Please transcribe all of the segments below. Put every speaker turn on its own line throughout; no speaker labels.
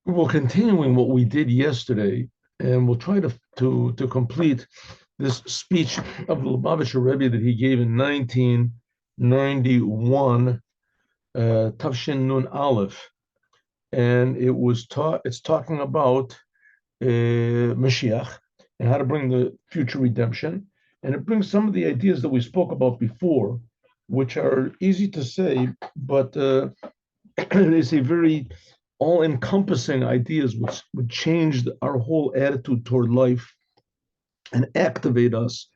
we're continuing what we did yesterday, and we'll try to complete this speech of the Lubavitcher Rebbe that he gave in 1991, Tafshin Nun Aleph, and it's talking about Moshiach and how to bring the future redemption, and it brings some of the ideas that we spoke about before, which are easy to say, but it's a very all-encompassing ideas which would change our whole attitude toward life and activate us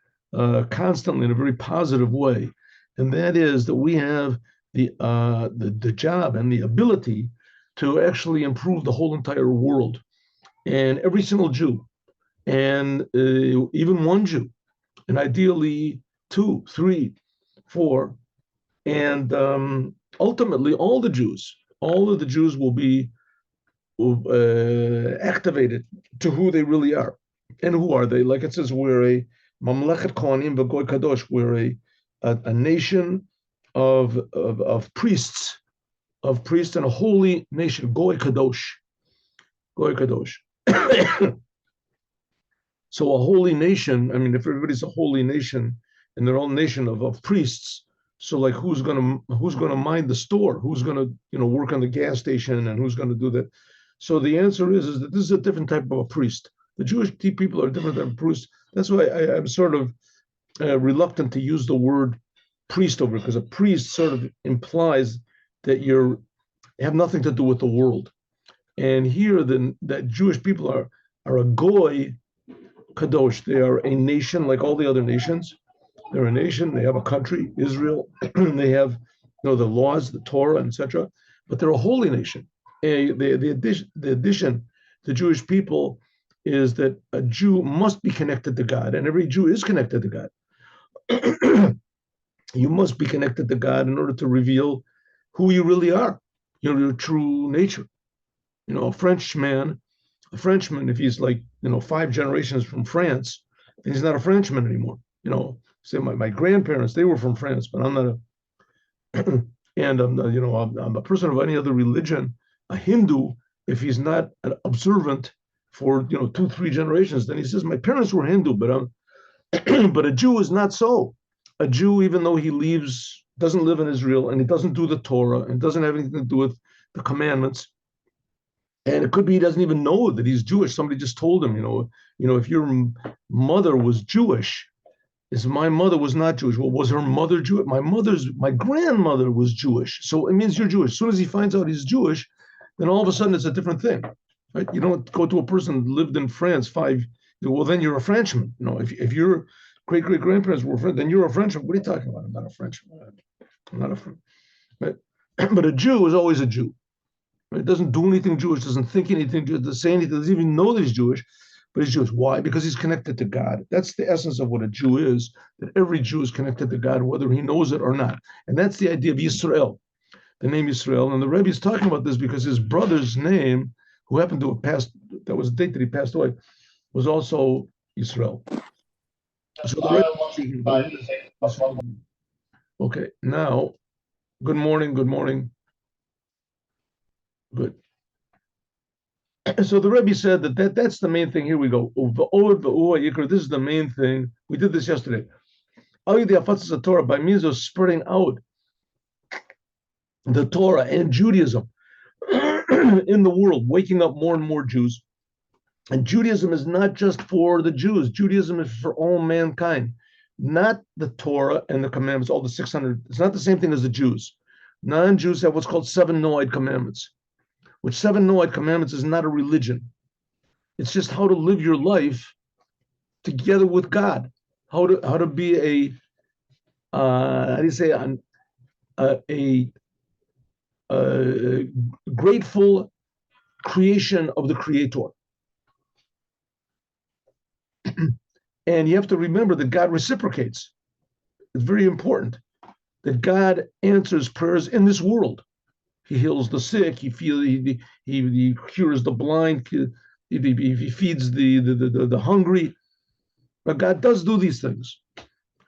constantly in a very positive way. And that is that we have the job and the ability to actually improve the whole entire world and every single Jew, and even one Jew, and ideally two, three, four, and ultimately all of the Jews will be activated to who they really are. And who are they? Like it says, we're a Mamlechet Kohanim v'Goy Kadosh. We're a nation of priests, and a holy nation, Goy Kadosh, Goy Kadosh. So a holy nation. I mean, if everybody's a holy nation and their own nation of priests, so like who's gonna mind the store? Who's gonna work on the gas station, and who's gonna do that? So the answer is that this is a different type of a priest. The Jewish people are a different type of priest. That's why I'm sort of reluctant to use the word priest over, because a priest sort of implies that you have nothing to do with the world. And here, that Jewish people are a goy kadosh. They are a nation like all the other nations. They're a nation. They have a country, Israel. They have the laws, the Torah, etc. But they're a holy nation. The addition to Jewish people is that a Jew must be connected to God, and every Jew is connected to God. You must be connected to God in order to reveal who you really are, your true nature. A Frenchman, if he's like 5 generations from France, then he's not a Frenchman anymore. Say my grandparents, they were from France, but I'm not a and I'm a person of any other religion. A Hindu, if he's not an observant for 2-3 generations, then he says my parents were Hindu, but but a Jew is not so. A Jew, even though he doesn't live in Israel, and he doesn't do the Torah, and doesn't have anything to do with the commandments, and it could be he doesn't even know that he's Jewish. Somebody just told him, if your mother was Jewish, my mother was not Jewish. Well, was her mother Jewish? My grandmother was Jewish. So it means you're Jewish. As soon as he finds out he's Jewish, then all of a sudden it's a different thing, right? You don't go to a person who lived in France well, then you're a Frenchman. If your great-great-grandparents were French, then you're a Frenchman. What are you talking about? I'm not a Frenchman. I'm not a Frenchman. Right? But a Jew is always a Jew. It doesn't do anything Jewish, doesn't think anything, doesn't say anything, doesn't even know that he's Jewish, but he's Jewish. Why? Because he's connected to God. That's the essence of what a Jew is, that every Jew is connected to God, whether he knows it or not. And that's the idea of Yisrael, the name Yisrael. And the Rebbe is talking about this because his brother's name, who happened to have passed, that was the date that he passed away, was also Yisrael. So the Rebbe, okay, now, good morning. Good. So the Rebbe said that's the main thing. Here we go. This is the main thing. We did this yesterday. By means of spreading out the Torah and Judaism in the world, waking up more and more Jews. And Judaism is not just for the Jews. Judaism is for all mankind, not the Torah and the commandments, all the 600. It's not the same thing as the Jews. Non-Jews have what's called 7 Noahide commandments, which 7 Noahide commandments is not a religion. It's just how to live your life together with God, how to be a grateful creation of the Creator. And you have to remember that God reciprocates. It's very important that God answers prayers in this world. He heals the sick. He cures the blind. He feeds the hungry. But God does do these things.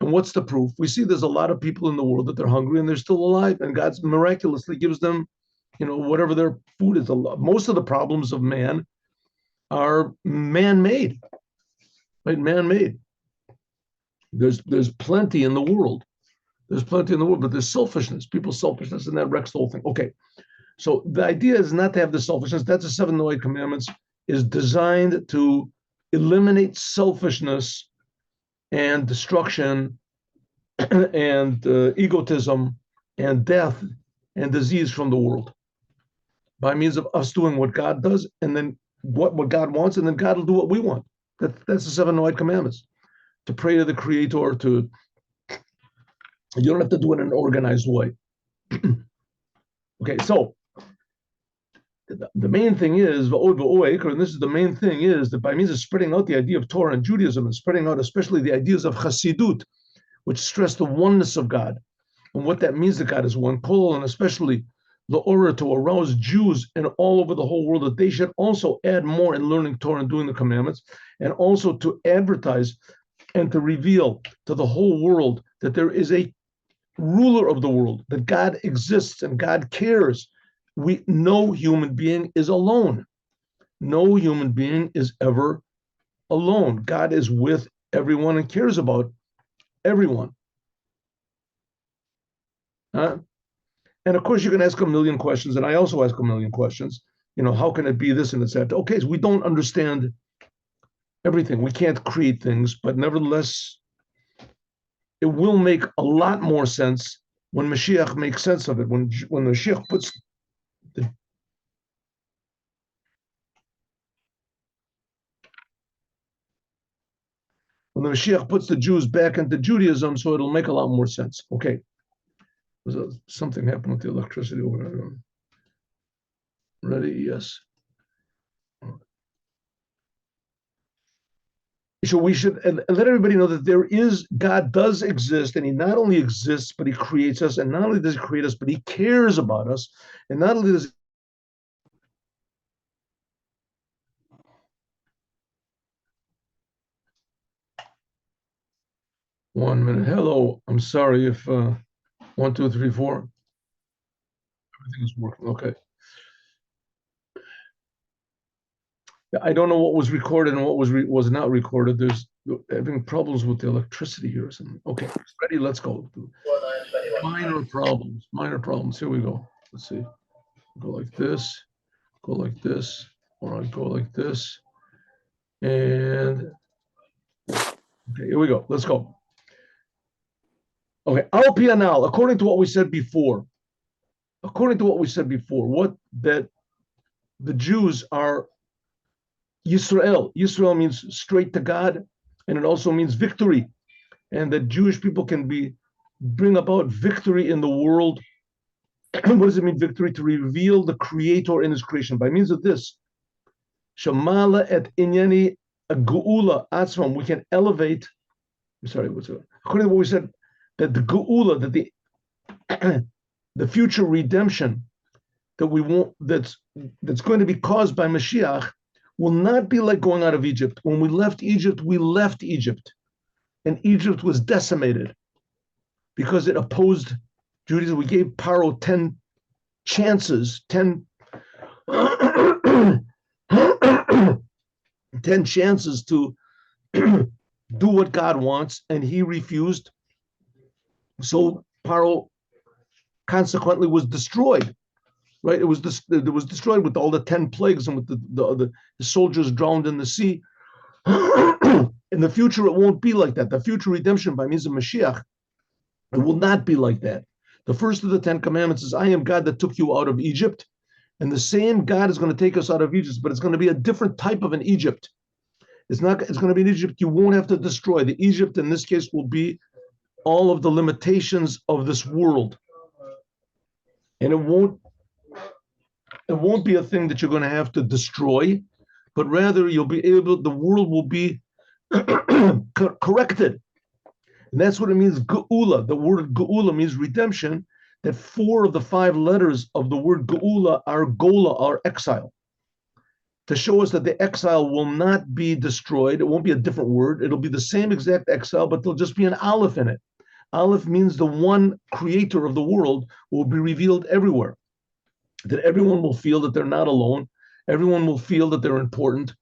And what's the proof? We see there's a lot of people in the world that they're hungry and they're still alive, and God miraculously gives them whatever their food is. Most of the problems of man are man-made, right? Man-made. There's plenty in the world. There's plenty in the world, but there's selfishness, people's selfishness, and that wrecks the whole thing. Okay, so the idea is not to have the selfishness. That's the 7 Noahide commandments is designed to eliminate selfishness and destruction and egotism and death and disease from the world by means of us doing what God does and then what God wants, and then God will do what we want. That's the 7 Noahide commandments. To pray to the Creator, you don't have to do it in an organized way. Okay, so the main thing is, and this is the main thing, is that by means of spreading out the idea of Torah and Judaism and spreading out especially the ideas of Chassidut, which stress the oneness of God and what that means that God is one, and especially the Orah, to arouse Jews and all over the whole world that they should also add more in learning Torah and doing the commandments, and also to advertise and to reveal to the whole world that there is a ruler of the world, that God exists and God cares. No human being is alone. No human being is ever alone. God is with everyone and cares about everyone. And of course, you can ask a million questions, and I also ask a million questions. How can it be this and it's that? Okay, so we don't understand everything. We can't create things, but nevertheless, it will make a lot more sense when Mashiach makes sense of it. When Mashiach puts the Jews back into Judaism, so it'll make a lot more sense. Okay. Something happened with the electricity over there. Ready? Yes. So we should let everybody know that God does exist, and He not only exists, but He creates us, and not only does He create us, but He cares about us, and not only does 1 minute. Hello. I'm sorry if 1, 2, 3, 4. Everything is working. Okay. I don't know what was recorded and what was not recorded. There's having problems with the electricity here or something. Okay, ready? Let's go. Minor problems. Minor problems. Here we go. Let's see. Go like this. Go like this. All right. Go like this. And okay, here we go. Let's go. Okay, Al Pianal, according to what we said before, what that the Jews are Yisrael. Yisrael means straight to God, and it also means victory, and that Jewish people can bring about victory in the world. What does it mean, victory? To reveal the Creator in His creation by means of this. Shamala et inyani geula atzmam. We can elevate. According to what we said, that the geula, that the future redemption that we want, that's going to be caused by Mashiach, will not be like going out of Egypt. When we left Egypt, and Egypt was decimated because it opposed Judaism. We gave Paro 10 chances, 10 chances to do what God wants, and he refused. So Paro consequently was destroyed. Right, it was destroyed with all the 10 plagues and with the soldiers drowned in the sea. In the future, it won't be like that. The future redemption by means of Mashiach, it will not be like that. The first of the 10 commandments is, I am God that took you out of Egypt. And the same God is going to take us out of Egypt, but it's going to be a different type of an Egypt. It's going to be an Egypt you won't have to destroy. The Egypt in this case will be all of the limitations of this world. And it won't be a thing that you're going to have to destroy, but rather the world will be corrected. And that's what it means, geula. The word geula means redemption, that 4 of the 5 letters of the word geula are gola, are exile. To show us that the exile will not be destroyed. It won't be a different word. It'll be the same exact exile, but there'll just be an aleph in it. Aleph means the one creator of the world will be revealed everywhere. that everyone will feel that they're not alone. Everyone will feel that they're important.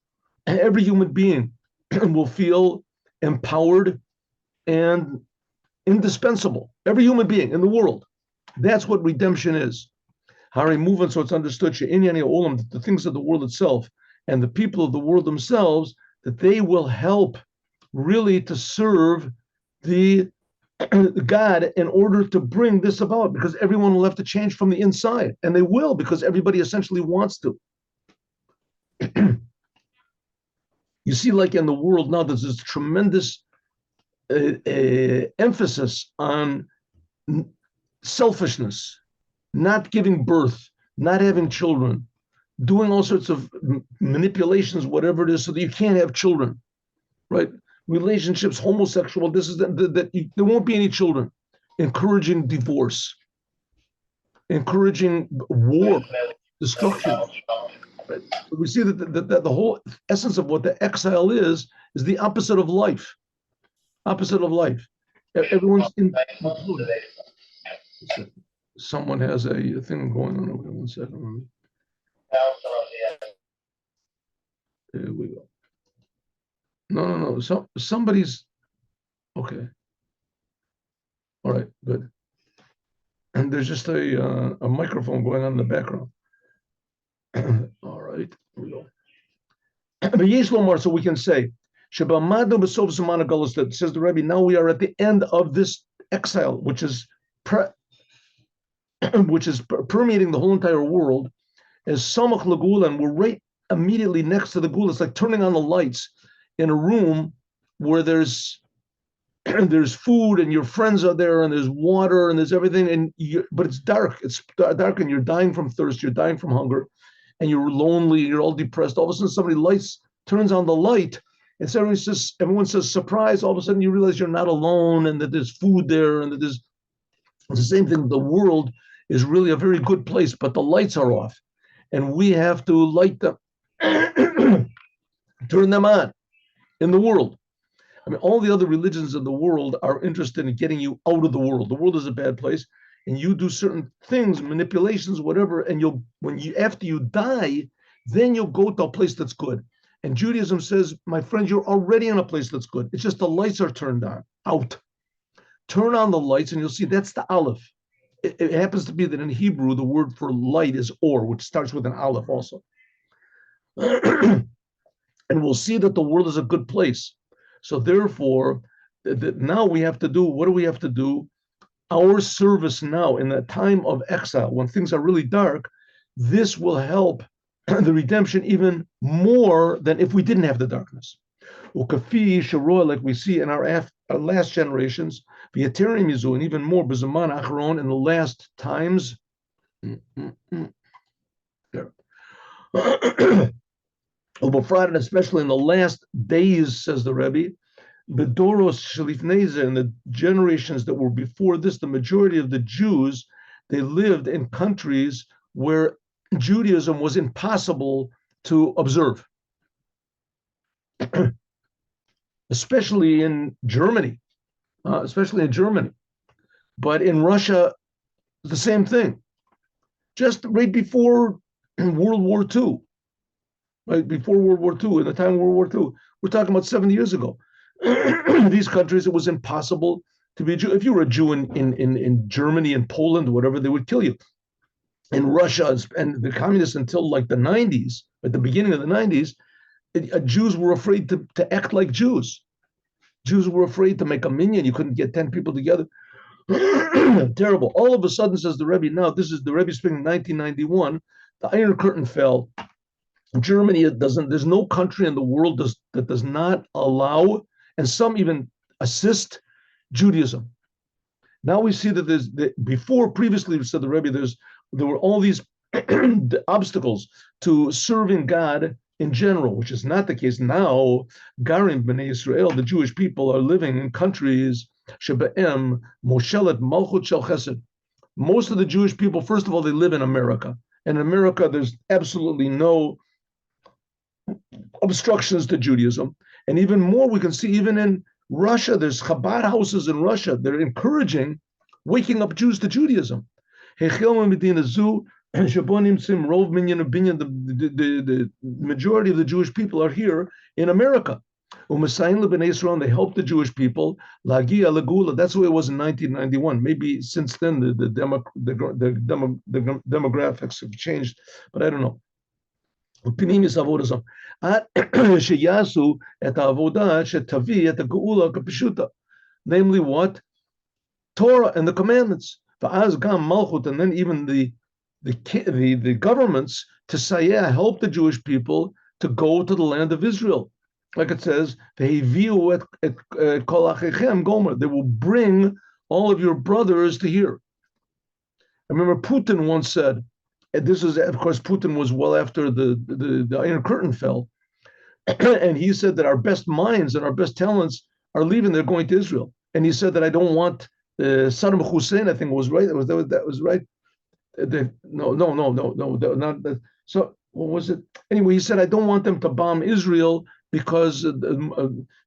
And every human being will feel empowered and indispensable. Every human being in the world. That's what redemption is. Hari movement, so it's understood, the things of the world itself and the people of the world themselves, that they will help really to serve the God in order to bring this about, because everyone will have to change from the inside, and they will, because everybody essentially wants to. You see, like in the world now, there's this tremendous emphasis on selfishness, not giving birth, not having children, doing all sorts of manipulations, whatever it is, so that you can't have children, right? Relationships, homosexual, this is that there won't be any children, encouraging divorce, encouraging war, destruction. Right? We see that the whole essence of what the exile is the opposite of life. Opposite of life. Everyone's in. Someone has a thing going on over there. 1 second. There we go. No. So somebody's okay. All right, good. And there's just a microphone going on in the background. All right, here we go. So we can say, says the Rebbe, now we are at the end of this exile, which is permeating the whole entire world, as Samach Lagula, and we're right immediately next to the Gula. It's like turning on the lights in a room where there's food and your friends are there and there's water and there's everything, but it's dark. It's dark and you're dying from thirst, you're dying from hunger, and you're lonely, you're all depressed. All of a sudden somebody turns on the light, and so everyone says surprise. All of a sudden you realize you're not alone and that there's food there, and that it's the same thing. The world is really a very good place, but the lights are off, and we have to light them, turn them on in the world. I mean, all the other religions in the world are interested in getting you out of the world. The world is a bad place, and you do certain things, manipulations, whatever, and after you die, then you'll go to a place that's good. And Judaism says, my friend, you're already in a place that's good. It's just the lights are turned on, out. Turn on the lights, and you'll see that's the Aleph. It happens to be that in Hebrew, the word for light is or, which starts with an Aleph also. And we'll see that the world is a good place. So therefore, now we have to do, what do we have to do? Our service now in the time of exile, when things are really dark, this will help the redemption even more than if we didn't have the darkness. Like we see in our last generations, and even more in the last times. And especially in the last days, says the Rebbe, Bedoros Shalifneze, in the generations that were before this, the majority of the Jews, they lived in countries where Judaism was impossible to observe, especially in Germany. But in Russia, the same thing. Just right before World War II, right before World War II, in the time of World War II, we're talking about 70 years ago. These countries, it was impossible to be a Jew. If you were a Jew in Germany and Poland, whatever, they would kill you. In Russia and the communists until like the 90s, at the beginning of the 90s, Jews were afraid to act like Jews. Jews were afraid to make a minyan. You couldn't get 10 people together. Terrible. All of a sudden, says the Rebbe, now this is the Rebbe speaking in 1991, the Iron Curtain fell. Germany, there's no country in the world that does not allow, and some even assist, Judaism. Now we see that previously, said the Rebbe, there were all these obstacles to serving God in general, which is not the case now. Garim B'nai Israel, the Jewish people, are living in countries Shebe'em Moshelet Malchut Shel Chesed. Most of the Jewish people, first of all, they live in America. And in America, there's absolutely no obstructions to Judaism. And even more, we can see even in Russia, there's Chabad houses in Russia. They're encouraging waking up Jews to Judaism. The majority of the Jewish people are here in America. And they help the Jewish people. That's the way it was in 1991. Maybe since then the demographics have changed, but I don't know. Namely what? Torah and the commandments. And then even the governments to help the Jewish people to go to the land of Israel. Like it says, they will bring all of your brothers to here. I remember Putin once said, and this is, of course, Putin was well after the Iron Curtain fell, and he said that our best minds and our best talents are leaving, they're going to Israel. And he said that I don't want Saddam Hussein, I think was right. That was right. No, not that. So what was it? Anyway, he said, I don't want them to bomb Israel because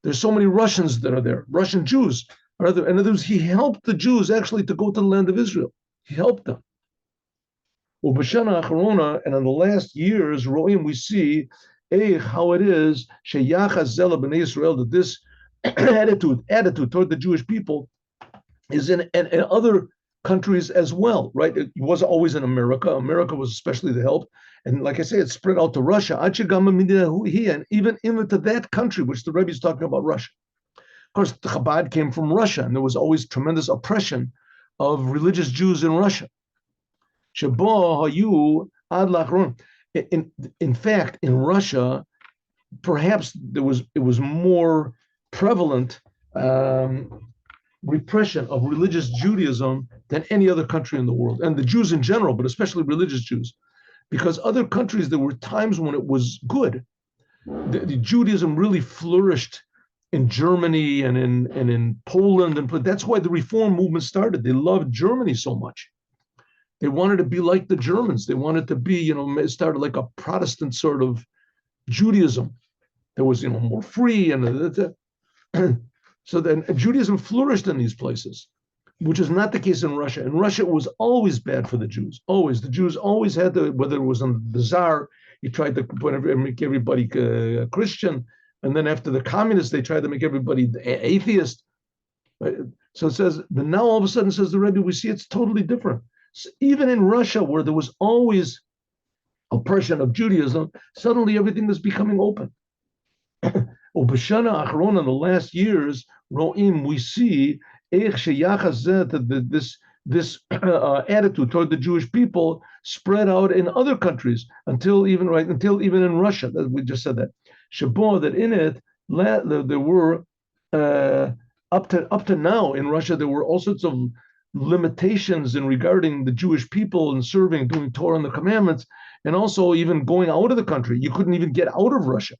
there's so many Russians that are there, Russian Jews. In other words, he helped the Jews actually to go to the land of Israel. He helped them. And in the last years, we see how it is that this attitude toward the Jewish people is in other countries as well, right? It was always in America. America was especially the help. And like I say, it spread out to Russia, and even into that country, which the Rebbe is talking about, Russia. Of course, the Chabad came from Russia, and there was always tremendous oppression of religious Jews in Russia. In fact, in Russia, perhaps it was more prevalent repression of religious Judaism than any other country in the world, and the Jews in general, but especially religious Jews, because other countries, there were times when it was good. The Judaism really flourished in Germany and in Poland, and that's why the Reform movement started. They loved Germany so much. They wanted to be like the Germans. They wanted to be, started like a Protestant sort of Judaism. That was, more free and so then Judaism flourished in these places, which is not the case in Russia. In Russia, it was always bad for the Jews. Always. The Jews always had to, whether it was on the Tsar, he tried to make everybody Christian. And then after the communists, they tried to make everybody atheist. So it says, but now all of a sudden, says the Rebbe, we see it's totally different. So even in Russia, where there was always oppression of Judaism, suddenly everything is becoming open. Ubashana Acharon, in the last years, Ro'im, we see this attitude toward the Jewish people spread out in other countries until even in Russia. We just said that. Shabbat, that in it there were up to now in Russia there were all sorts of limitations in regarding the Jewish people and serving, doing Torah and the commandments, and also even going out of the country. You couldn't even get out of Russia.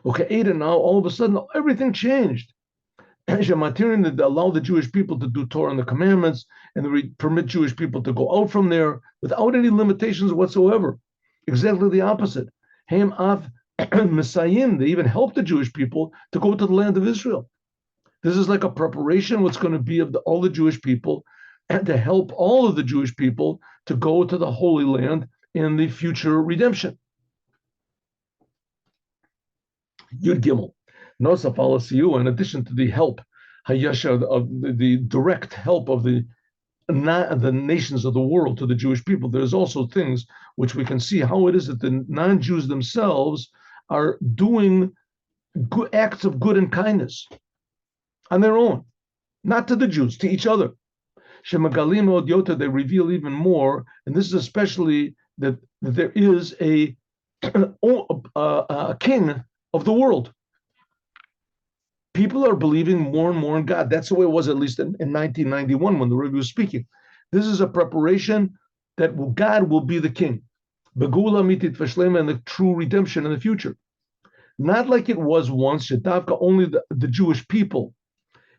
Okay, and now all of a sudden everything changed. That allow the Jewish people to do Torah and the commandments, and they permit Jewish people to go out from there without any limitations whatsoever. Exactly the opposite. Ham Av Messiahim, they even help the Jewish people to go to the land of Israel. This is like a preparation what's going to be of all the Jewish people, and to help all of the Jewish people to go to the Holy Land in the future redemption. Yud Gimel. Nosaf Alasiyu, in addition to the help, Hayasha, of the direct help of the nations of the world to the Jewish people, there's also things which we can see how it is that the non-Jews themselves are doing good acts of good and kindness on their own, not to the Jews, to each other. Shemagalim Odyota, they reveal even more, and this is especially that there is a king of the world. People are believing more and more in God. That's the way it was, at least in 1991 when the Rebbe was speaking. This is a preparation that God will be the king. Begula mitit v'shlema, and the true redemption in the future. Not like it was once, Shetavka, only the Jewish people,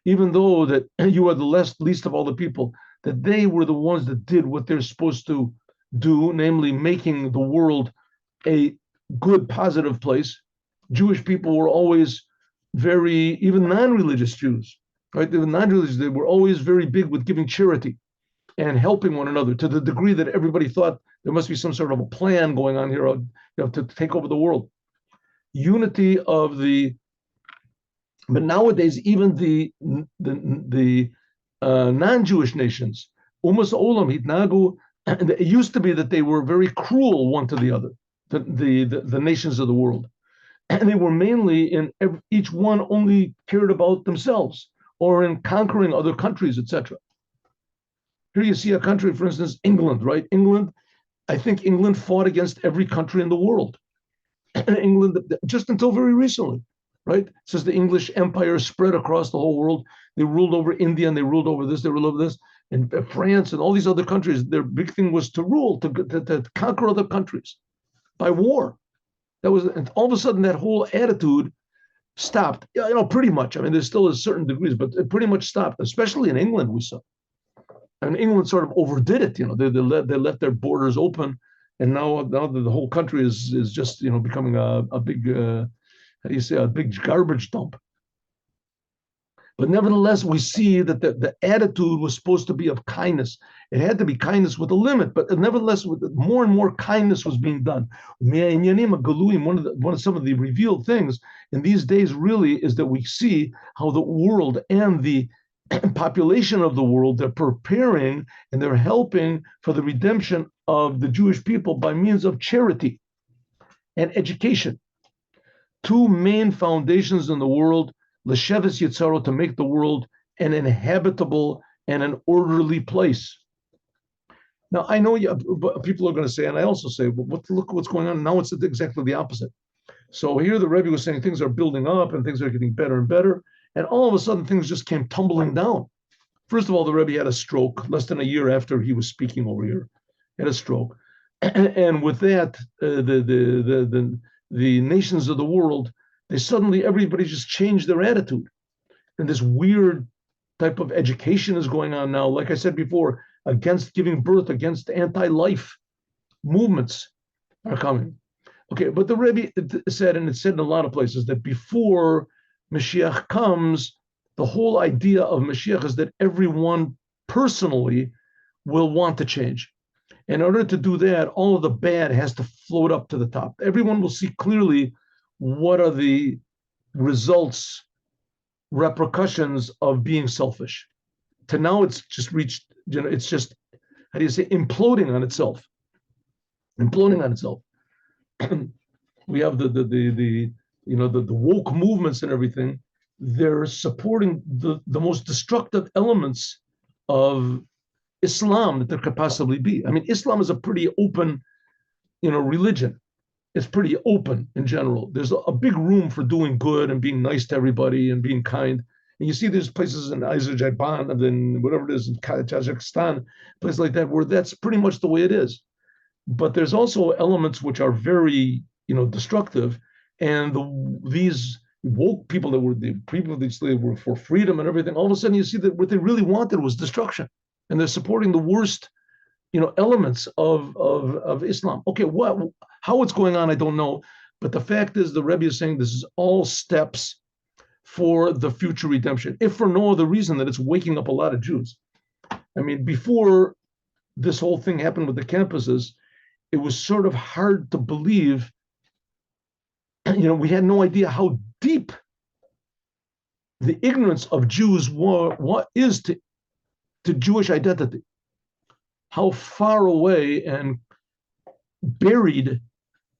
even though that you are the least of all the people, that they were the ones that did what they're supposed to do, namely making the world a good, positive place. Jewish people were always even non-religious Jews, right? They were non-religious. They were always very big with giving charity. and helping one another to the degree that everybody thought there must be some sort of a plan going on here, to take over the world. Unity of the, but nowadays even the non-Jewish nations, umas olam hitnagu, it used to be that they were very cruel one to the other, the nations of the world, and they were mainly each one only cared about themselves or in conquering other countries, etc. Here you see a country, for instance, England, right? England, I think England fought against every country in the world. England, just until very recently, right? Since the English Empire spread across the whole world, they ruled over India and they ruled over this, they ruled over this, and France and all these other countries. Their big thing was to rule, to conquer other countries by war. That was, and all of a sudden that whole attitude stopped. Pretty much. I mean, there's still a certain degrees, but it pretty much stopped. Especially in England, we saw. And England sort of overdid it. They left their borders open, and now the whole country is just becoming a big how do you say, a big garbage dump. But nevertheless, we see that the attitude was supposed to be of kindness. It had to be kindness with a limit, but nevertheless, more and more kindness was being done. One of some of the revealed things in these days really is that we see how the world and the population of the world, they're preparing and they're helping for the redemption of the Jewish people by means of charity and education. Two main foundations in the world, L'Sheves Yitzharo, to make the world an inhabitable and an orderly place. Now, I know people are going to say, and I also say, well, look what's going on. Now it's exactly the opposite. So here the Rebbe was saying things are building up and things are getting better and better. And all of a sudden, things just came tumbling down. First of all, the Rebbe had a stroke less than a year after he was speaking over here. He had a stroke. And with that, the nations of the world, everybody just changed their attitude. And this weird type of education is going on now, like I said before, against giving birth, against anti-life movements are coming. Okay, but the Rebbe said, and it's said in a lot of places, that before Moshiach comes, the whole idea of Moshiach is that everyone personally will want to change. In order to do that, all of the bad has to float up to the top. Everyone will see clearly what are the results, repercussions of being selfish. To now, it's just reached, it's just, how do you say, imploding on itself. Imploding on itself. We have the woke movements and everything. They're supporting the most destructive elements of Islam that there could possibly be. I mean, Islam is a pretty open, religion. It's pretty open in general. There's a big room for doing good and being nice to everybody and being kind. And you see there's places in Azerbaijan and then whatever it is in Kazakhstan, places like that, where that's pretty much the way it is. But there's also elements which are very, destructive. And these woke people that were the people that were for freedom and everything, all of a sudden you see that what they really wanted was destruction. And they're supporting the worst, elements of Islam. Okay, how it's going on, I don't know. But the fact is, the Rebbe is saying this is all steps for the future redemption, if for no other reason that it's waking up a lot of Jews. I mean, before this whole thing happened with the campuses, it was sort of hard to believe. We had no idea how deep the ignorance of Jews what is to Jewish identity. How far away and buried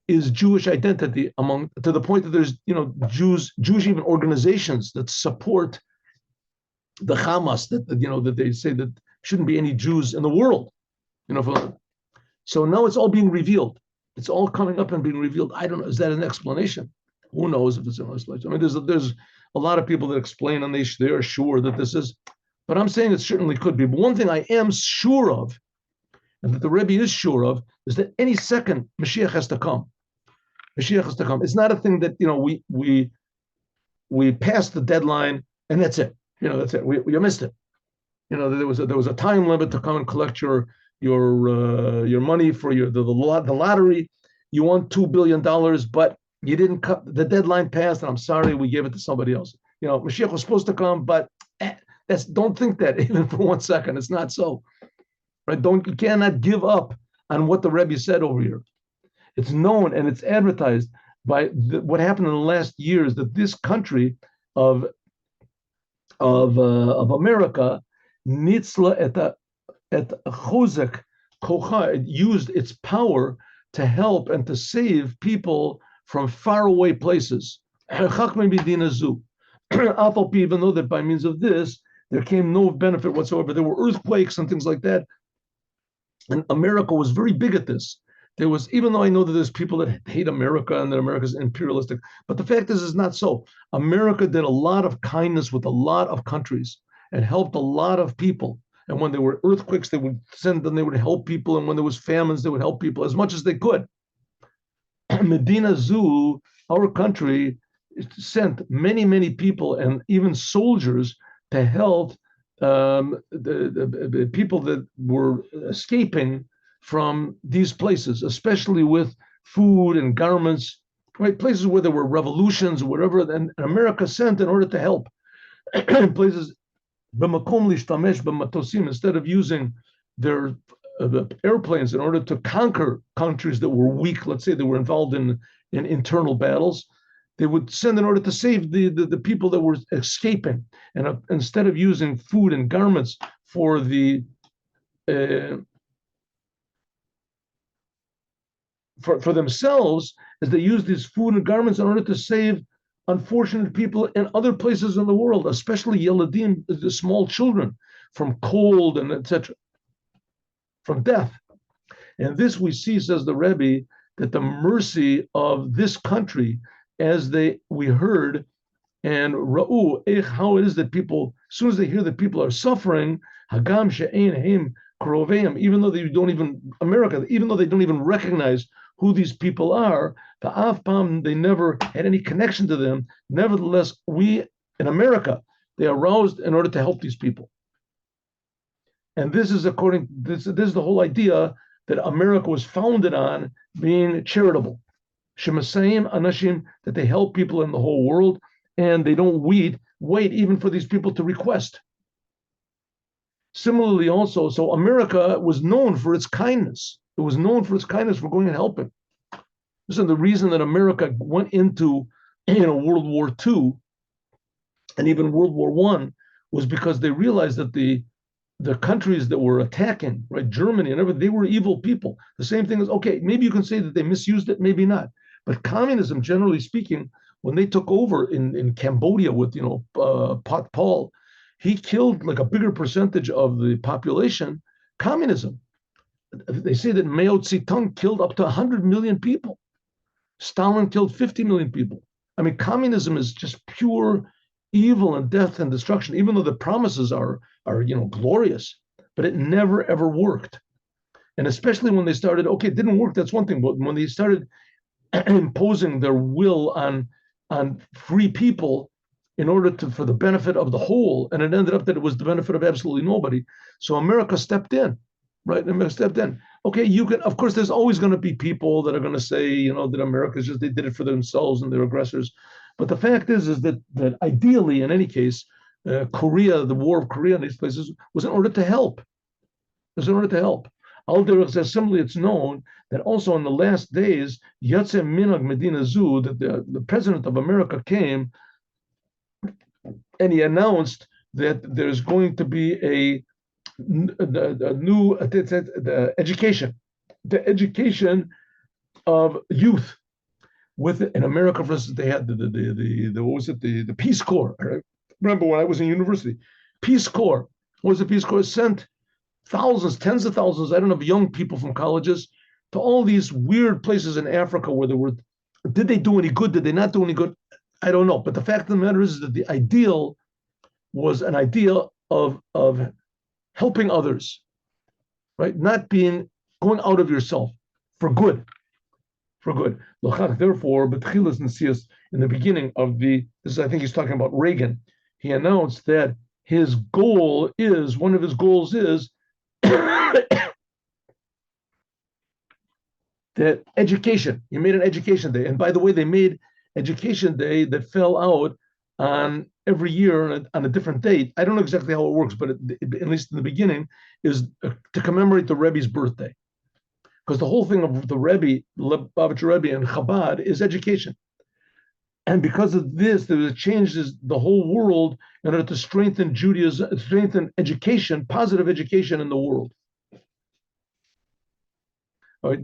is Jewish identity to the point that there's, Jewish even organizations that support the Hamas, that they say that shouldn't be any Jews in the world, So now it's all being revealed. It's all coming up and being revealed. I don't know. Is that an explanation? Who knows if it's an explanation? I mean, there's a lot of people that explain and they are sure that this is, but I'm saying it certainly could be. But one thing I am sure of, and that the Rebbe is sure of, is that any second Mashiach has to come. Mashiach has to come. It's not a thing that we passed the deadline and that's it. That's it. We missed it. There was a time limit to come and collect your money for the lottery. You won $2 billion, but you didn't cut the deadline passed, and I'm sorry, we gave it to somebody else. Mashiach was supposed to come, but don't think that even for 1 second. It's not so. right? You cannot give up on what the Rebbe said over here. It's known and it's advertised by what happened in the last years, that this country of of America, nitzla et chozek kocha, it used its power to help and to save people from faraway places. Even though that by means of this there came no benefit whatsoever, there were earthquakes and things like that, and America was very big at this. There was, even though I know that there's people that hate America and that America's imperialistic, but the fact is, it's not so. America did a lot of kindness with a lot of countries and helped a lot of people. And when there were earthquakes, they would send them, they would help people. And when there was famines, they would help people as much as they could. Medina Zoo, our country, sent many, many people and even soldiers to help the people that were escaping from these places, especially with food and garments, right? Places where there were revolutions or whatever, and America sent in order to help. Places, instead of using their airplanes in order to conquer countries that were weak, let's say they were involved in internal battles, they would send in order to save the people that were escaping. And instead of using food and garments for for themselves, as they used these food and garments in order to save unfortunate people in other places in the world, especially Yeladim, the small children, from cold and etc., from death. And this we see, says the Rebbe, that the mercy of this country, as we heard, and ra'u, how it is that people, as soon as they hear that people are suffering, hagam she'ein heim kroveim, even though they don't even, America, even though they don't even recognize who these people are, the afpam, they never had any connection to them. Nevertheless, we in America, they are roused in order to help these people. And this is this is the whole idea that America was founded on, being charitable. Shemasayim anashim, that they help people in the whole world, and they don't wait even for these people to request. Similarly, also, so America was known for its kindness. It was known for its kindness for going and helping. This is the reason that America went into, World War II and even World War I, was because they realized that the countries that were attacking, right, Germany and everything, they were evil people. The same thing is, okay, maybe you can say that they misused it, maybe not. But communism, generally speaking, when they took over in Cambodia with, Pot Paul, he killed like a bigger percentage of the population. Communism. They say that Mao Zedong killed up to 100 million people. Stalin killed 50 million people. I mean, communism is just pure evil and death and destruction, even though the promises are glorious, but it never ever worked. And especially when they started, okay, it didn't work, that's one thing, but when they started imposing their will on free people in order for the benefit of the whole, and it ended up that it was the benefit of absolutely nobody. So America stepped in, right? America stepped in. Okay, you can, of course, there's always going to be people that are going to say, that America's just, they did it for themselves and they're aggressors. But the fact is that ideally, in any case, Korea, the war of Korea in these places, was in order to help. It was in order to help. Similarly, it's known that also in the last days, Yatse Minag Medina Zu, that the president of America came and he announced that there's going to be a new education, the education of youth. In America, for instance, they had the Peace Corps. I remember when I was in university, Peace Corps. What was the Peace Corps? Sent thousands, tens of thousands, I don't know, young people from colleges to all these weird places in Africa where did they do any good? Did they not do any good? I don't know. But the fact of the matter is that the ideal was an idea of helping others, right? Not going out of yourself for good. Therefore, in the beginning of this, I think he's talking about Reagan. He announced that one of his goals is that education. He made an education day. And by the way, they made education day that fell out on every year on a different date. I don't know exactly how it works, but at least in the beginning, is to commemorate the Rebbe's birthday. Because the whole thing of the Rebbe, Lubavitcher Rebbe, and Chabad is education. And because of this, there changes the whole world in order to strengthen Judaism, strengthen education, positive education in the world. All right.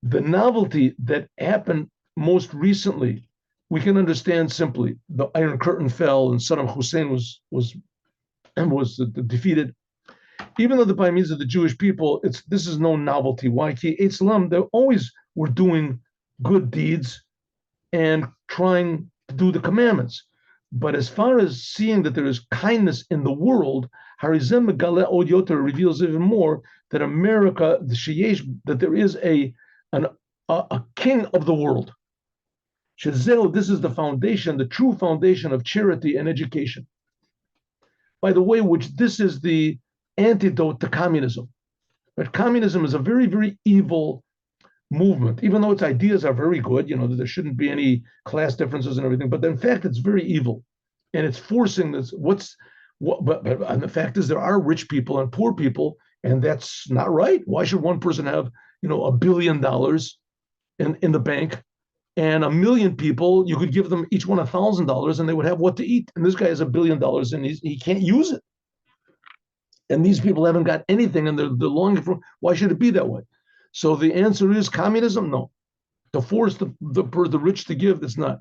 The novelty that happened most recently, we can understand simply. The Iron Curtain fell, and Saddam Hussein was defeated. Even though by means of the Jewish people, this is no novelty. Why? Islam, they always were doing good deeds and trying to do the commandments. But as far as seeing that there is kindness in the world, Harizem Megale Od Yoter reveals even more that America, that there is a king of the world. Shazel, this is the foundation, the true foundation of charity and education. By the way, which this is the antidote to communism. But communism is a very, very evil movement, even though its ideas are very good, that there shouldn't be any class differences and everything, but in fact, it's very evil. And it's forcing this, but and the fact is there are rich people and poor people, and that's not right. Why should one person have, $1 billion in the bank, and 1 million people, you could give them each one $1,000 and they would have what to eat. And this guy has $1 billion and he can't use it. And these people haven't got anything and they're longing for, why should it be that way? So the answer is communism? No. To force the rich to give, it's not.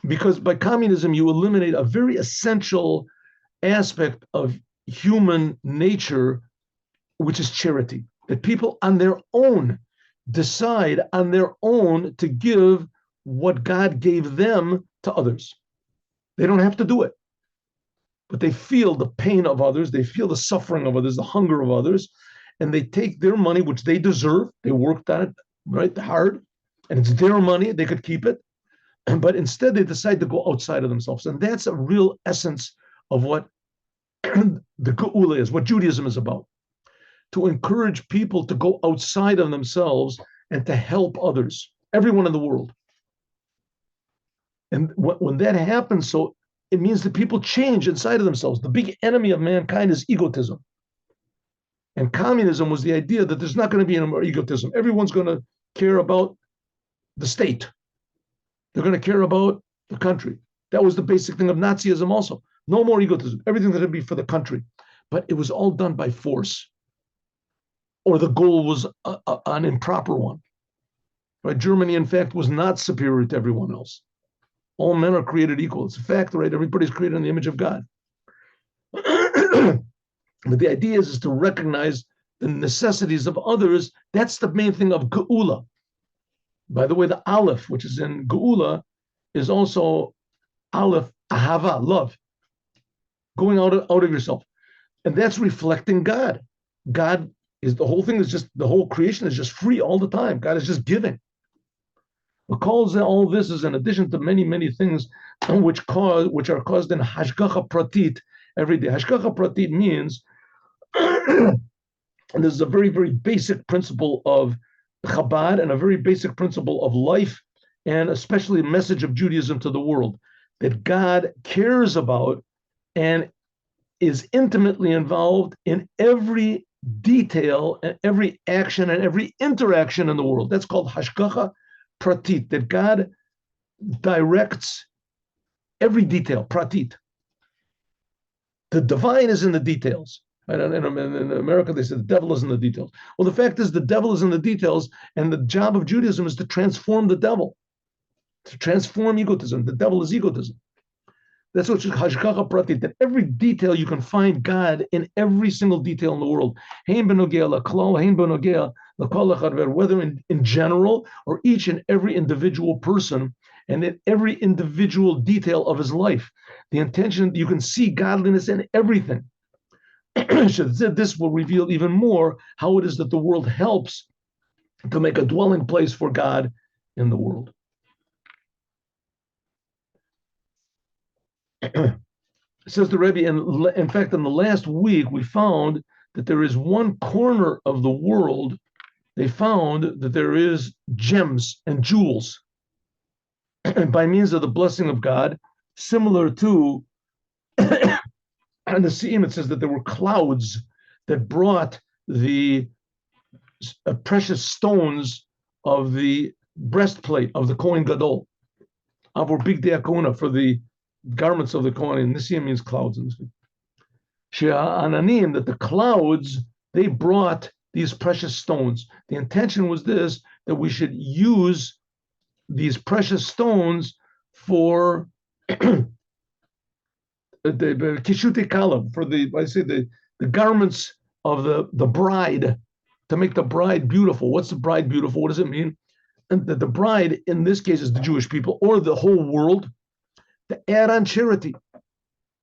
Because by communism, you eliminate a very essential aspect of human nature, which is charity. That people on their own decide on their own to give what God gave them to others. They don't have to do it. But they feel the pain of others, they feel the suffering of others, the hunger of others, and they take their money, which they deserve. They worked on it, right, hard, and it's their money. They could keep it, but instead they decide to go outside of themselves, and that's a real essence of what the Geula is, what Judaism is about. To encourage people to go outside of themselves and to help others, everyone in the world. And when that happens, so it means that people change inside of themselves. The big enemy of mankind is egotism. And communism was the idea that there's not going to be any more egotism. Everyone's going to care about the state. They're going to care about the country. That was the basic thing of Nazism also. No more egotism. Everything that would be for the country. But it was all done by force. Or the goal was an improper one. Right? Germany, in fact, was not superior to everyone else. All men are created equal. It's a fact, right? Everybody's created in the image of God. But the idea is to recognize the necessities of others. That's the main thing of Geula. By the way, the Aleph, which is in Geula, is also Aleph, Ahava, love. Going out of yourself. And that's reflecting God. God is, the whole thing is just, the whole creation is just free all the time. God is just giving. What calls all this is in addition to many, many things which are caused in Hashgacha Pratit every day. Hashgacha Pratit means, and this is a very, very basic principle of Chabad and a very basic principle of life, and especially a message of Judaism to the world, that God cares about and is intimately involved in every detail and every action and every interaction in the world. That's called Hashgacha Pratit, that God directs every detail, Pratit. The divine is in the details. In America, they say the devil is in the details. Well, the fact is the devil is in the details, and the job of Judaism is to transform the devil, to transform egotism. The devil is egotism. That's what Hashgacha Pratit, that every detail you can find God in every single detail in the world. Whether in general or each and every individual person and in every individual detail of his life. The intention, you can see godliness in everything. This will reveal even more how it is that the world helps to make a dwelling place for God in the world. Says the Rebbe, in fact, in the last week, we found that there is one corner of the world, they found that there is gems and jewels. And by means of the blessing of God, similar to on the Seam, it says that there were clouds that brought the precious stones of the breastplate of the Kohen Gadol, our big diakona for the garments of the Kohen. And Nisim means clouds. She'ananim, that the clouds, they brought these precious stones. The intention was this, that we should use these precious stones for the kishute kalam, for the garments of the bride, to make the bride beautiful. What's the bride beautiful? What does it mean? And that the bride in this case is the Jewish people or the whole world, to add on charity.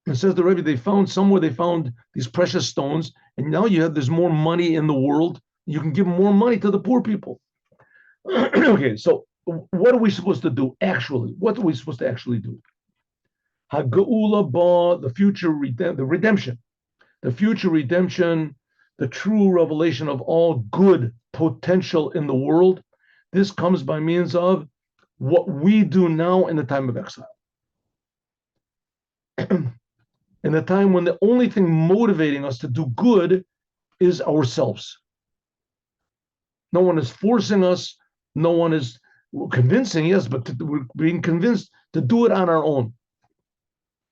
It says the Rebbe, they found these precious stones, and now there's more money in the world. You can give more money to the poor people. Okay, so what are we supposed to do actually? What are we supposed to actually do? Haga'ula ba, the future redemption, the true revelation of all good potential in the world. This comes by means of what we do now in the time of exile. In the time when the only thing motivating us to do good is ourselves. No one is forcing us. No one is convincing, yes, but we're being convinced to do it on our own.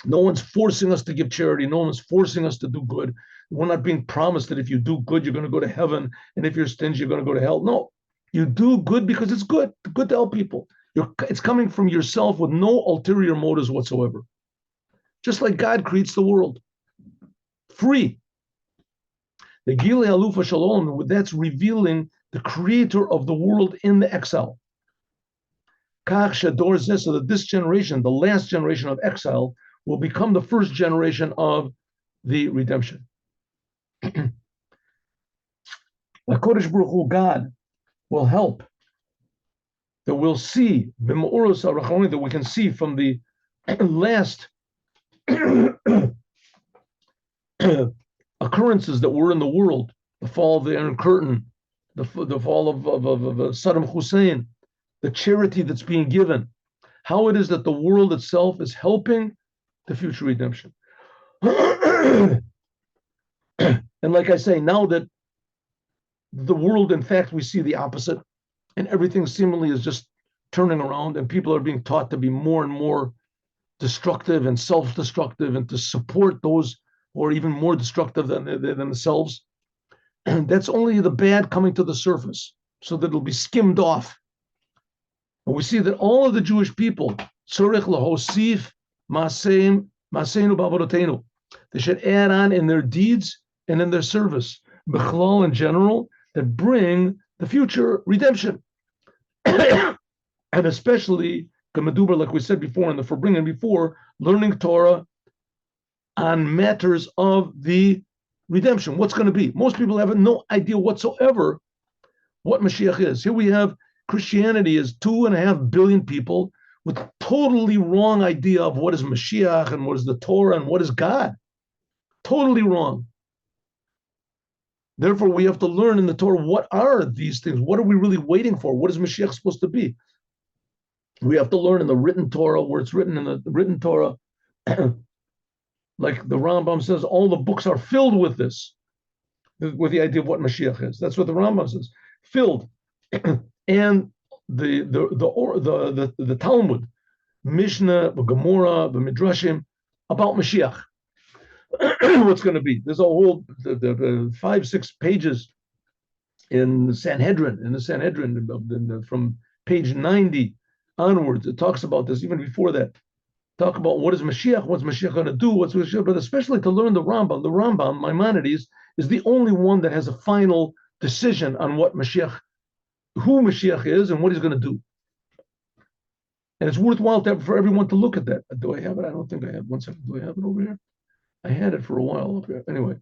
No one's forcing us to give charity. No one's forcing us to do good. We're not being promised that if you do good, you're going to go to heaven, and if you're stingy, you're going to go to hell. No, you do good because it's good to help people. It's coming from yourself with no ulterior motives whatsoever. Just like God creates the world. Free. The Gilei Alufa Shalom, that's revealing the creator of the world in the exile. Kach Shador Zeh, so that this generation, the last generation of exile, will become the first generation of the redemption. HaKadosh Baruch Hu, God, will help. That we'll see, that we can see from the last occurrences that were in the world, the fall of the Iron Curtain, the fall of Saddam Hussein, the charity that's being given, how it is that the world itself is helping the future redemption. And like I say, now that the world, in fact, we see the opposite, and everything seemingly is just turning around, and people are being taught to be more and more destructive and self-destructive, and to support those who are even more destructive than themselves. And that's only the bad coming to the surface, so that it'll be skimmed off. And we see that all of the Jewish people, tzorich lahosif maseinu b'avodotenu, they should add on in their deeds and in their service, b'chlal in general, that bring the future redemption. And especially, like we said before, in the forbringing before, learning Torah on matters of the redemption. What's going to be? Most people have no idea whatsoever what Mashiach is. Here we have Christianity is 2.5 billion people with totally wrong idea of what is Mashiach and what is the Torah and what is God. Totally wrong. Therefore, we have to learn in the Torah, what are these things? What are we really waiting for? What is Mashiach supposed to be? We have to learn in the written Torah, where it's written in the written Torah, like the Rambam says, all the books are filled with this, with the idea of what Mashiach is. That's what the Rambam says, filled. And the Talmud, Mishnah, the Gemara, the Midrashim, about Mashiach. What's going to be? There's a whole 5-6 pages in the Sanhedrin, from page 90 onwards. It talks about this. Even before that, talk about what is Mashiach, what's Mashiach going to do, what's Mashiach, but especially to learn the Rambam. The Rambam, Maimonides, is the only one that has a final decision on what Mashiach, who Mashiach is, and what he's going to do. And it's worthwhile for everyone to look at that. Do I have it? I don't think I have. One second. Do I have it over here? I had it for a while up here. Anyway,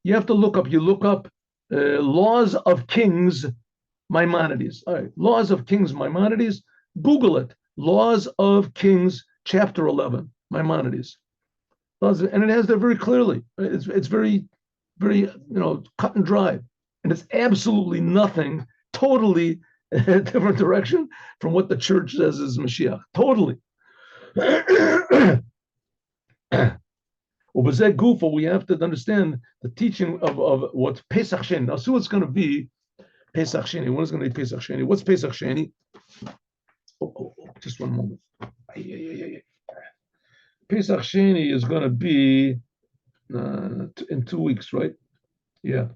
you have to look up. You look up Laws of Kings, Maimonides. All right, Laws of Kings, Maimonides. Google it. Laws of Kings, chapter 11, Maimonides. And it has that very clearly. It's very, very, cut and dry. And it's absolutely nothing, totally a different direction from what the church says is Mashiach. Totally. Gufa, we have to understand the teaching of what's Pesach Sheni. Now, see what's going to be Pesach Sheni. What is going to be Pesach Sheni? What's Pesach Sheni? Just one moment. Pesach Sheni is going to be in 2 weeks, right? Yeah.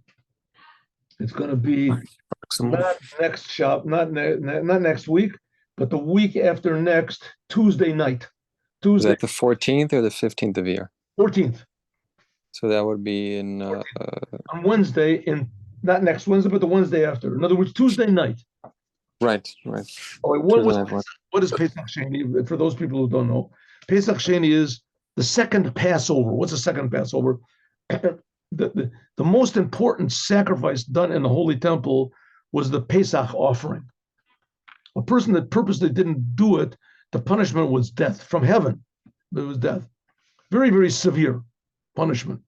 It's going to be not next shop, not next week, but the week after next, Tuesday night. Tuesday.
Is that the 14th or the 15th of year?
14th.
So that would be in
on Wednesday, not next Wednesday, but the Wednesday after. In other words, Tuesday night.
Right.
Oh, what is Pesach Sheni? For those people who don't know, Pesach Sheni is the second Passover. What's the second Passover? The most important sacrifice done in the Holy Temple was the Pesach offering. A person that purposely didn't do it, the punishment was death from heaven. It was death. Very, very severe punishment.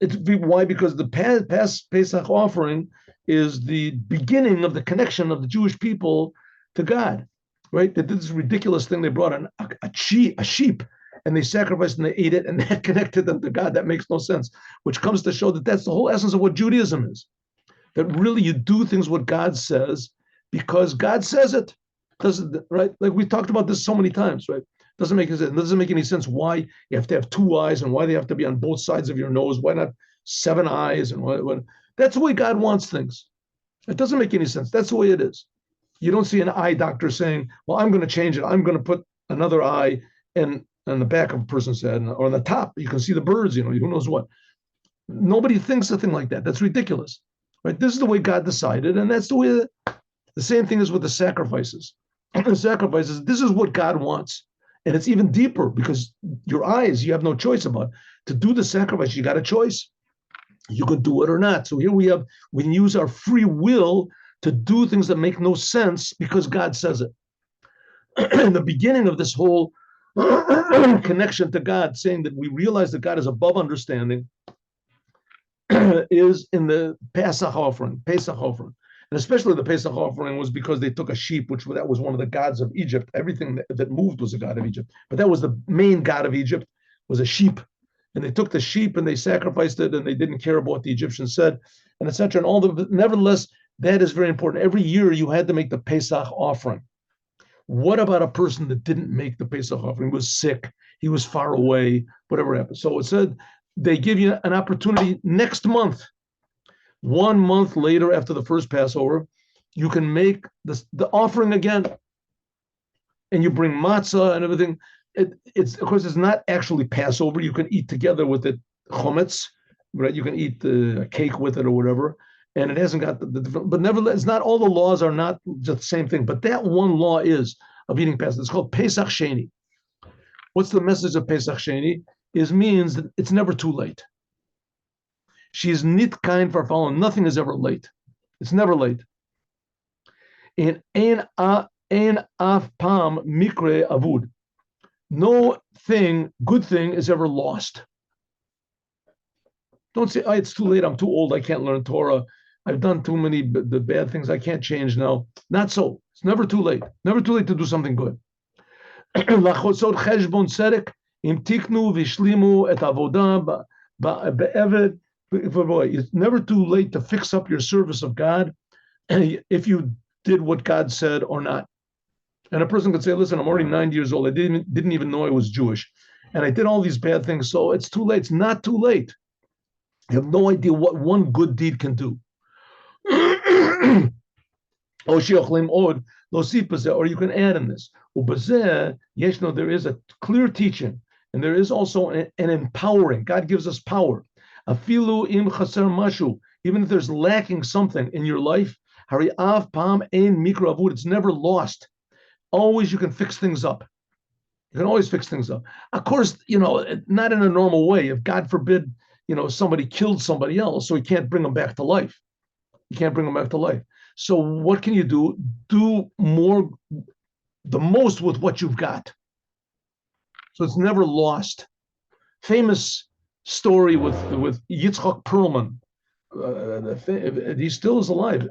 Why? Because the Pesach offering is the beginning of the connection of the Jewish people to God, right? They did this ridiculous thing. They brought a sheep, and they sacrificed and they ate it, and that connected them to God. That makes no sense, which comes to show that that's the whole essence of what Judaism is. That really you do things what God says because God says it. Doesn't, right? Like we talked about this so many times, right? Doesn't make sense. It doesn't make any sense why you have to have 2 eyes and why they have to be on both sides of your nose. Why not 7 eyes? And what? That's the way God wants things. It doesn't make any sense. That's the way it is. You don't see an eye doctor saying, well, I'm going to change it. I'm going to put another eye in the back of a person's head or on the top. You can see the birds, who knows what. Nobody thinks a thing like that. That's ridiculous, right? This is the way God decided. And that's the way, the same thing is with the sacrifices. The sacrifices, this is what God wants. And it's even deeper because your eyes, you have no choice about. To do the sacrifice, you got a choice. You can do it or not. So here we can use our free will to do things that make no sense because God says it. The beginning of this whole connection to God, saying that we realize that God is above understanding, is in the Pesach offering. And especially the Pesach offering was because they took a sheep, that was one of the gods of Egypt. Everything that moved was a god of Egypt. But that was the main god of Egypt, was a sheep. And they took the sheep and they sacrificed it and they didn't care about what the Egyptians said, and etc. And nevertheless, that is very important. Every year you had to make the Pesach offering. What about a person that didn't make the Pesach offering? He was sick, he was far away, whatever happened. So it said they give you an opportunity next month. 1 month later, after the first Passover, you can make the offering again, and you bring matzah and everything. It's of course it's not actually Passover. You can eat together with it chometz, right? You can eat the cake with it or whatever, and it hasn't got the different. But nevertheless, it's not all the laws are not just the same thing. But that one law is of eating Passover. It's called Pesach Sheni. What's the message of Pesach Sheni? Means that it's never too late. She's nit kind for following. Nothing is ever late. It's never late. In ein af pam mikre avud. No good thing is ever lost. Don't say, oh, it's too late. I'm too old. I can't learn Torah. I've done too many the bad things. I can't change now. Not so. It's never too late. Never too late to do something good. Lachosot cheshbon tzedek im tiknu v'shlimu et avodah be'eved. It's never too late to fix up your service of God if you did what God said or not. And a person could say, listen, I'm already 90 years old. I didn't even know I was Jewish. And I did all these bad things. So it's too late. It's not too late. You have no idea what one good deed can do. Or you can add in this. There is a clear teaching. And there is also an empowering. God gives us power. Afilu im chaser mashu, even if there's lacking something in your life, hari av pam ein mikra avud, it's never lost. Always you can fix things up. You can always fix things up. Of course, not in a normal way. If God forbid, somebody killed somebody else, so he can't bring them back to life. You can't bring them back to life. So what can you do? Do the most with what you've got. So it's never lost. Famous story with Yitzchak Perlman. He still is alive.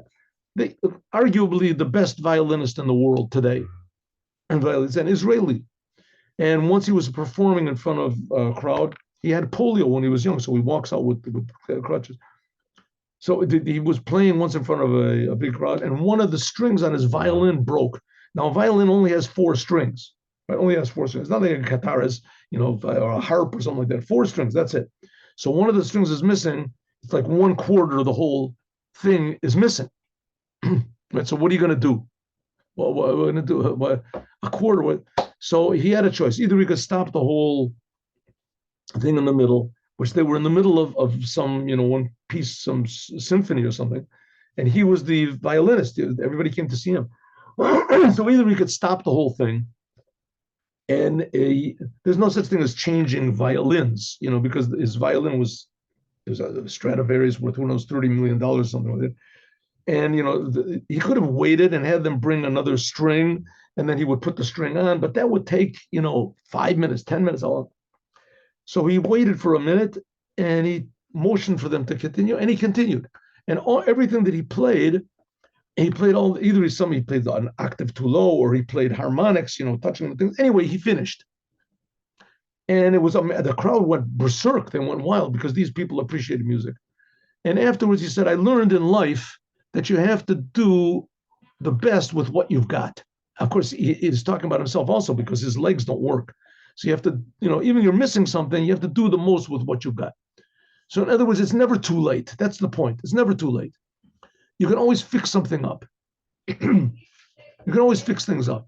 Arguably the best violinist in the world today. and violins, and Israeli. And once he was performing in front of a crowd, he had polio when he was young, so he walks out with crutches. So he was playing once in front of a big crowd, and one of the strings on his violin broke. Now, a violin only has four strings, right? Only has four strings. Not like a guitar is, or a harp or something like that. Four strings, that's it. So one of the strings is missing. It's like 1/4 of the whole thing is missing. Right? So what are you going to do? Well, what we're going to do? What, a quarter? What? So he had a choice. Either he could stop the whole thing in the middle, which they were in the middle of some, one piece, some symphony or something, and he was the violinist. Everybody came to see him. So either he could stop the whole thing, and there's no such thing as changing violins, because his violin was a Stradivarius worth who knows $30 million, something like that. And he could have waited and had them bring another string, and then he would put the string on, but that would take 5 minutes, 10 minutes. So he waited for a minute, and he motioned for them to continue, and he continued. And everything that he played all, either he played an octave too low, or he played harmonics, touching the things. Anyway, he finished. And it was, the crowd went berserk. They went wild because these people appreciated music. And afterwards he said, I learned in life that you have to do the best with what you've got. Of course, he's talking about himself also because his legs don't work. So you have to, even you're missing something, you have to do the most with what you've got. So in other words, it's never too late. That's the point. It's never too late. You can always fix something up. You can always fix things up.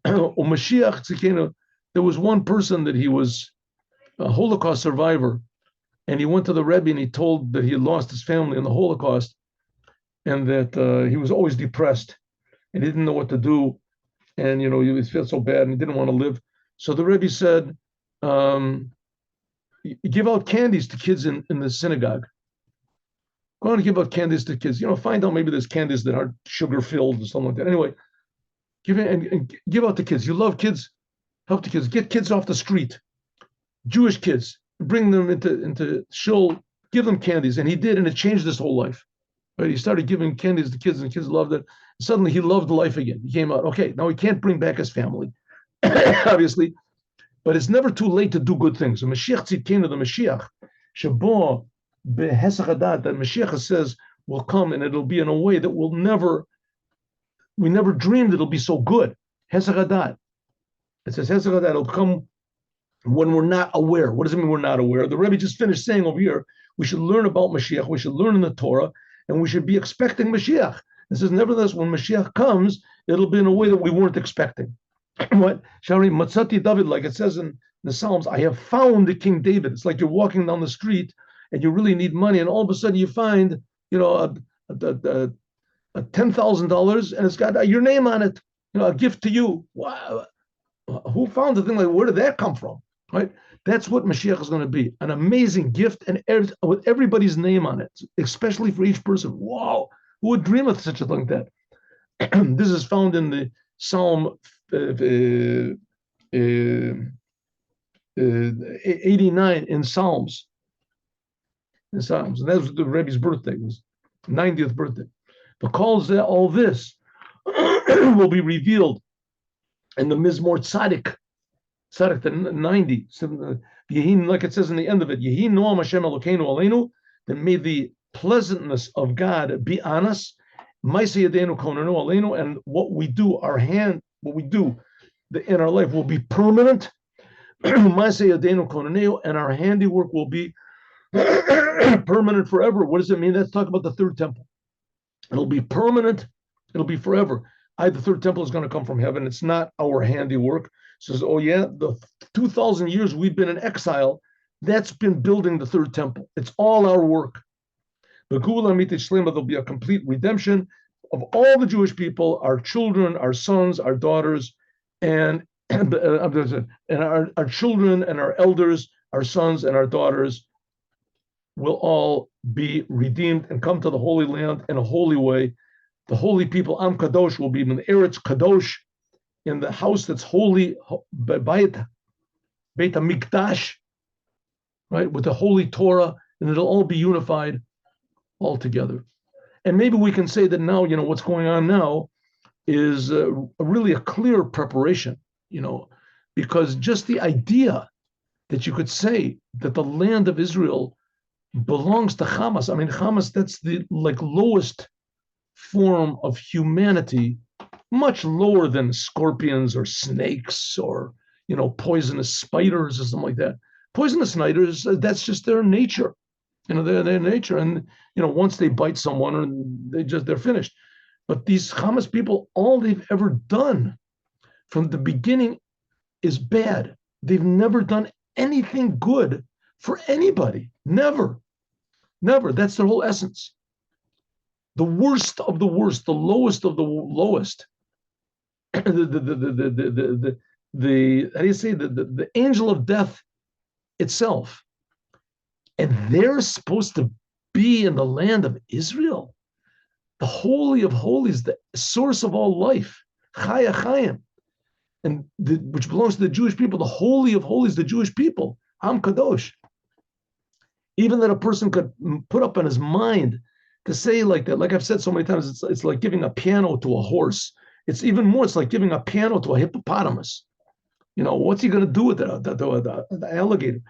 Moshiach, there was one person that he was a Holocaust survivor, and he went to the Rebbe and he told that he had lost his family in the Holocaust, and that he was always depressed and he didn't know what to do, and he felt so bad and he didn't want to live. So the Rebbe said, give out candies to kids in the synagogue. Go on and give out candies to kids. Find out maybe there's candies that aren't sugar-filled or something like that. Anyway, give out to kids. You love kids, help the kids. Get kids off the street. Jewish kids, bring them into shul, give them candies. And he did, and it changed his whole life. Right? He started giving candies to kids, and kids loved it. Suddenly he loved life again. He came out, okay, now he can't bring back his family, obviously, but it's never too late to do good things. The Mashiach tzidkenu, the Mashiach, Shabo behesach hadat, that Mashiach says will come, and it'll be in a way that we never dreamed it'll be so good. Hesach hadat. It says hesach hadat, it'll come when we're not aware. What does it mean we're not aware? The Rebbe just finished saying over here, we should learn about Mashiach, we should learn in the Torah, and we should be expecting Mashiach. It says, nevertheless, when Mashiach comes, it'll be in a way that we weren't expecting. What? Shari Matzati David, like it says in the Psalms, I have found the King David. It's like you're walking down the street and you really need money, and all of a sudden you find, a $10,000, and it's got your name on it, a gift to you. Wow. Who found the thing? Like, where did that come from? Right? That's what Mashiach is going to be, an amazing gift, and with everybody's name on it, especially for each person. Wow, who would dream of such a thing like that? This is found in the Psalm 89 in Psalms. And that was the Rebbe's birthday, it was 90th birthday. Because all this will be revealed in the Mizmor Tzaddik, the 90, like it says in the end of it, Yehi Noam Hashem Elokeinu Aleinu, that may the pleasantness of God be on us, Ma'aseh Yadeinu Konenu Aleinu, and what we do in our life will be permanent. Ma'aseh Yadeinu Konenu, and our handiwork will be permanent forever. What does it mean? Let's talk about the third temple. It'll be permanent. It'll be forever. The third temple is going to come from heaven. It's not our handiwork. It says, oh yeah, the 2,000 years we've been in exile, that's been building the third temple. It's all our work. There'll be a complete redemption of all the Jewish people, our children, our sons, our daughters, and our children and our elders, our sons and our daughters will all be redeemed and come to the Holy Land in a holy way. The holy people, Am Kadosh, will be in the Eretz Kadosh, in the house that's holy, Beit HaMikdash, right, with the holy Torah, and it'll all be unified all together. And maybe we can say that now, what's going on now, is really a clear preparation, because just the idea that you could say that the land of Israel belongs to Hamas. I mean, Hamas, that's the lowest form of humanity, much lower than scorpions or snakes or poisonous spiders or something like that. Poisonous spiders, that's just their nature. Their nature, and once they bite someone, they're finished. But these Hamas people, all they've ever done from the beginning is bad. They've never done anything good for anybody. Never. That's their whole essence. The worst of the worst, the lowest of the lowest. How do you say, the angel of death itself. And they're supposed to be in the land of Israel, the holy of holies, the source of all life, Chaya Chayim, and which belongs to the Jewish people, the holy of holies, the Jewish people, Am Kadosh. Even that a person could put up in his mind to say like that, like I've said so many times, it's like giving a piano to a horse. It's even more, it's like giving a piano to a hippopotamus. What's he going to do with it? The alligator.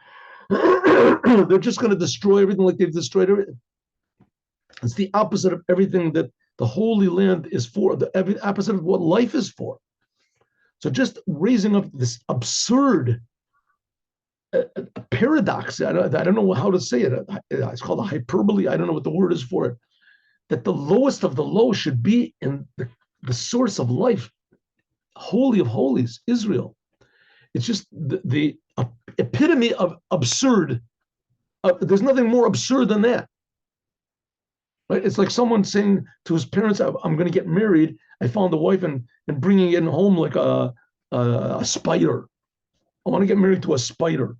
They're just going to destroy everything like they've destroyed everything. It's the opposite of everything that the Holy Land is for, the opposite of what life is for. So just raising up this absurd paradox, I don't know how to say it. It's called a hyperbole. I don't know what the word is for it. That the lowest of the low should be in the source of life, holy of holies, Israel. It's just the epitome of absurd. There's nothing more absurd than that. Right? It's like someone saying to his parents, I'm going to get married. I found a wife and bringing it home like a spider. I want to get married to a spider,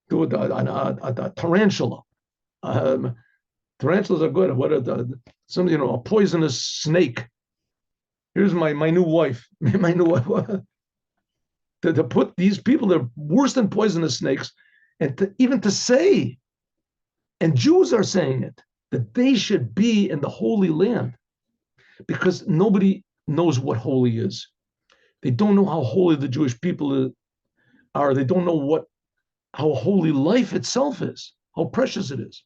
to a tarantula. Tarantulas are good. A poisonous snake. Here's my new wife. My new wife. To put these people, they're worse than poisonous snakes, and even to say, and Jews are saying it, that they should be in the Holy Land, because nobody knows what holy is. They don't know how holy the Jewish people are. They don't know how holy life itself is, how precious it is.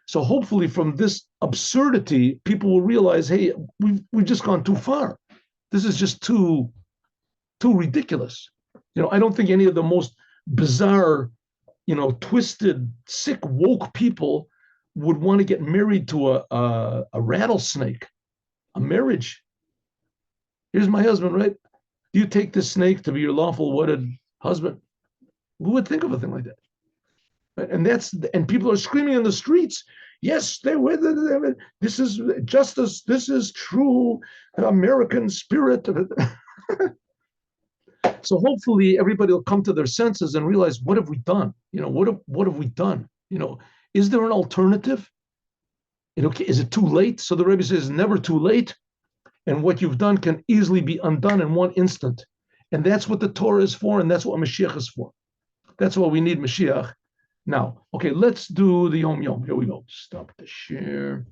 So hopefully from this absurdity, people will realize, hey, we've just gone too far. This is just too ridiculous. I don't think any of the most bizarre, twisted, sick, woke people would want to get married to a rattlesnake. A marriage. Here's my husband, right? You take this snake to be your lawful wedded husband. Who would think of a thing like that? Right? And people are screaming in the streets, yes, this is justice, this is true American spirit. So hopefully everybody will come to their senses and realize, what have we done? What have we done? Is there an alternative? Is it too late? So the Rebbe says, never too late. And what you've done can easily be undone in one instant. And that's what the Torah is for, and that's what Mashiach is for. That's why we need Mashiach. Now, okay, let's do the Yom Yom. Here we go. Stop the share.